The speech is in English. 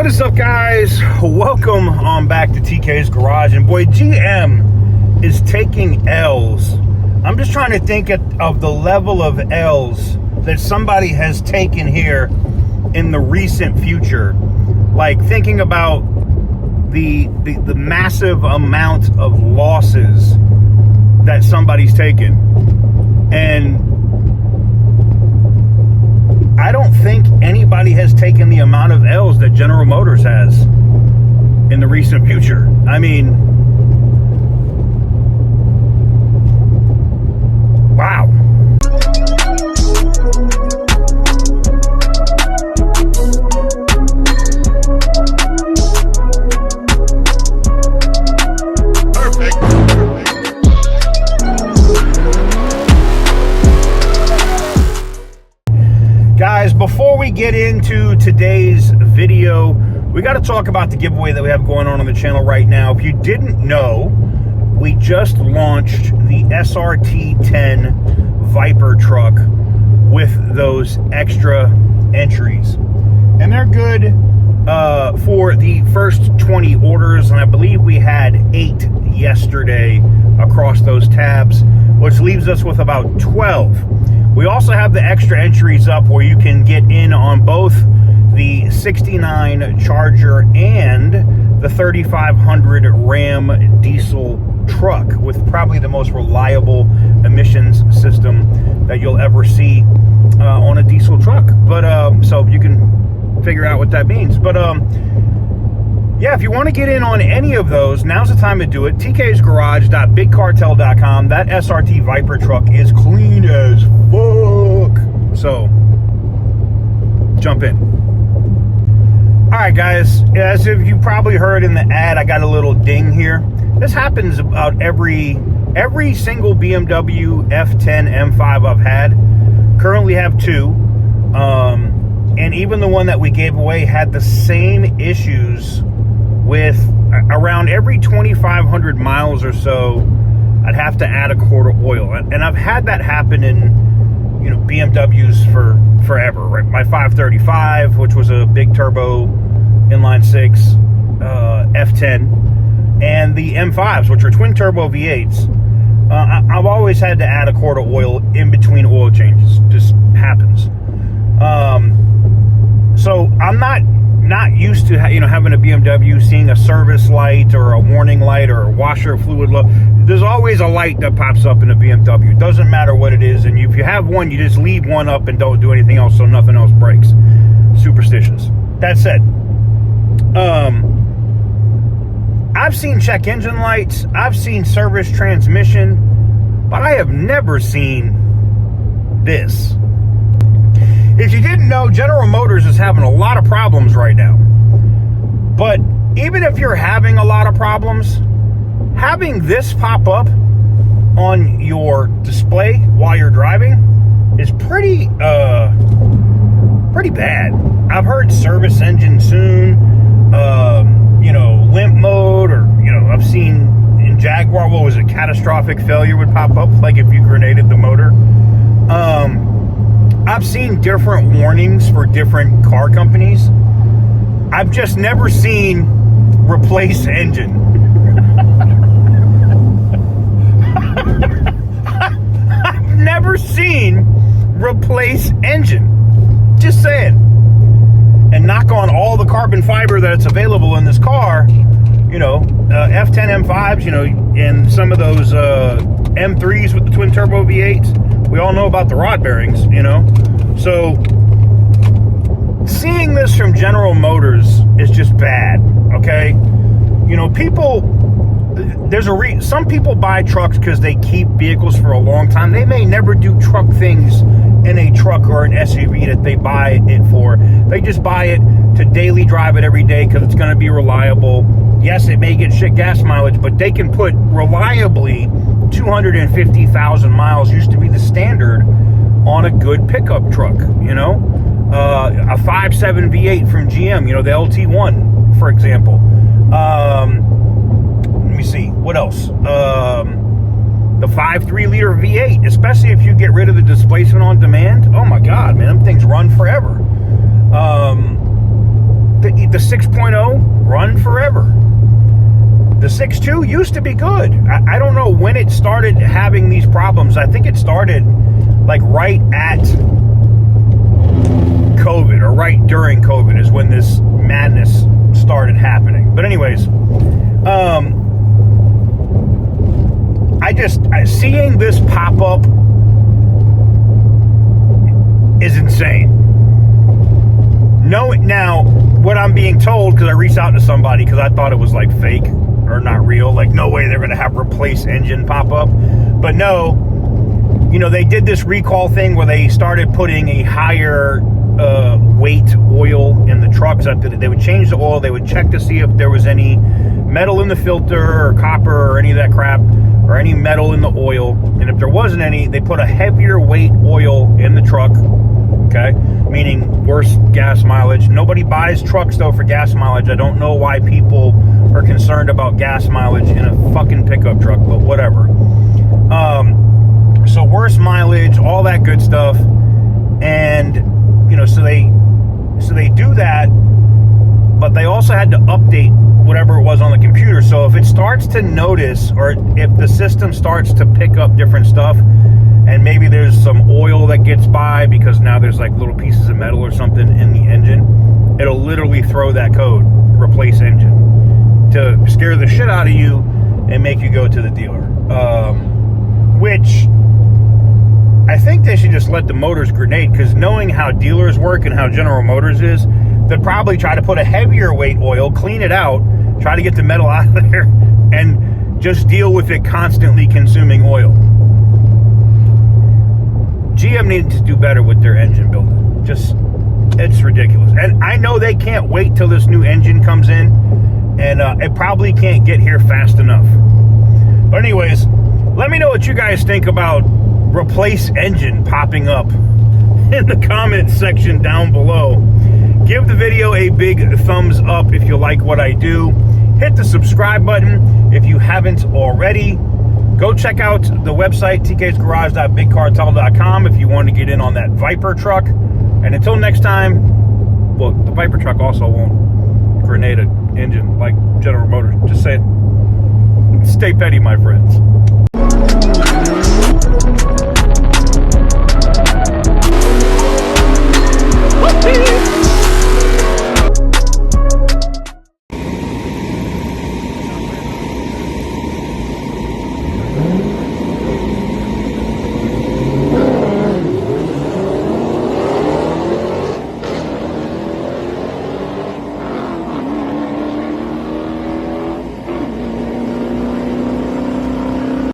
What is up, guys? Welcome on back to TK's Garage. And boy, GM is taking L's. I'm just trying to think of the level of L's that somebody has taken here in the recent future. Like thinking about the massive amount of losses that somebody's taken. And I don't think anybody has taken the amount of L's that General Motors has in the recent future. I mean, wow. Guys, before we get into today's video, we got to talk about the giveaway that we have going on the channel right now. If you didn't know, we just launched the SRT10 Viper truck with those extra entries. And they're good for the first 20 orders, and I believe we had 8 yesterday across those tabs, which leaves us with about 12. We also have the extra entries up where you can get in on both the 69 Charger and the 3500 Ram diesel truck with probably the most reliable emissions system that you'll ever see on a diesel truck. But so you can figure out what that means. But yeah, if you want to get in on any of those, now's the time to do it. TK'sgarage.bigcartel.com. That SRT Viper truck is clean as fuck. So, jump in. All right, guys. As if you probably heard in the ad, I got a little ding here. This happens about every single BMW F10 M5 I've had. Currently have 2. And even the one that we gave away had the same issues with around every 2,500 miles or so, I'd have to add a quart of oil. And I've had that happen in, you know, BMWs for forever, right? My 535, which was a big turbo inline 6 F10, and the M5s, which are twin turbo V8s. I've always had to add a quart of oil in between oil changes. Just happens. So I'm not used to, you know, having a BMW, seeing a service light or a warning light or a washer fluid low. There's always a light that pops up in a BMW. It doesn't matter what it is. And if you have one, you just leave one up and don't do anything else so nothing else breaks. Superstitious. That said, I've seen check engine lights. I've seen service transmission, but I have never seen this. If you didn't know, General Motors is having a lot of problems right now. But even if you're having a lot of problems, having this pop up on your display while you're driving is pretty bad. I've heard service engine soon, you know, limp mode, or, you know, I've seen in Jaguar, what was it, catastrophic failure would pop up, like if you grenaded the motor. I've seen different warnings for different car companies. I've just never seen replace engine. I've never seen replace engine. Just saying. And knock on all the carbon fiber that's available in this car. You know, F10 M5s, you know, and some of those M3s with the twin turbo V8s. We all know about the rod bearings, you know. So seeing this from General Motors is just bad, okay? You know, some people buy trucks because they keep vehicles for a long time. They may never do truck things in a truck or an SUV that they buy it for. They just buy it to daily drive it every day because it's going to be reliable. Yes, it may get shit gas mileage, but they can put reliably 250,000 miles, used to be the standard on a good pickup truck, you know? A 5.7 V8 from GM, you know, the LT1, for example. Let me see, what else? The 5.3 liter V8, especially if you get rid of the displacement on demand. Oh my God, man, them things run forever. the 6.0 run forever. The 6.2 used to be good. I don't know when it started having these problems. I think it started like right at COVID or right during COVID is when this madness started happening. But anyways, seeing this pop up is insane. Now, what I'm being told, because I reached out to somebody because I thought it was like fake or not real, like no way they're going to have replace engine pop up. But no, you know, they did this recall thing where they started putting a higher weight oil in the trucks. They would change the oil, they would check to see if there was any metal in the filter or copper or any of that crap, or any metal in the oil. And if there wasn't any, they put a heavier weight oil in the truck, okay? Meaning worse gas mileage. Nobody buys trucks though for gas mileage. I don't know why people are concerned about gas mileage in a fucking pickup truck, but whatever. So worse mileage, all that good stuff. And you know, so they do that, but they also had to update whatever it was on the computer. So if it starts to notice, or if the system starts to pick up different stuff, and maybe there's some oil that gets by because now there's like little pieces of metal or something in the engine, it'll literally throw that code, replace engine, to scare the shit out of you and make you go to the dealer. Which I think they should just let the motors grenade, because knowing how dealers work and how General Motors is, they'd probably try to put a heavier weight oil, clean it out, try to get the metal out of there, and just deal with it constantly consuming oil. GM needs to do better with their engine building. It's ridiculous. And I know they can't wait till this new engine comes in, and it probably can't get here fast enough. But anyways, let me know what you guys think about replace engine popping up in the comments section down below. Give the video a big thumbs up if you like what I do. Hit the subscribe button if you haven't already. Go check out the website, tk'sgarage.bigcartel.com, if you want to get in on that Viper truck. And until next time, well, the Viper truck also won't grenade an engine like General Motors. Just saying. Stay petty, my friends.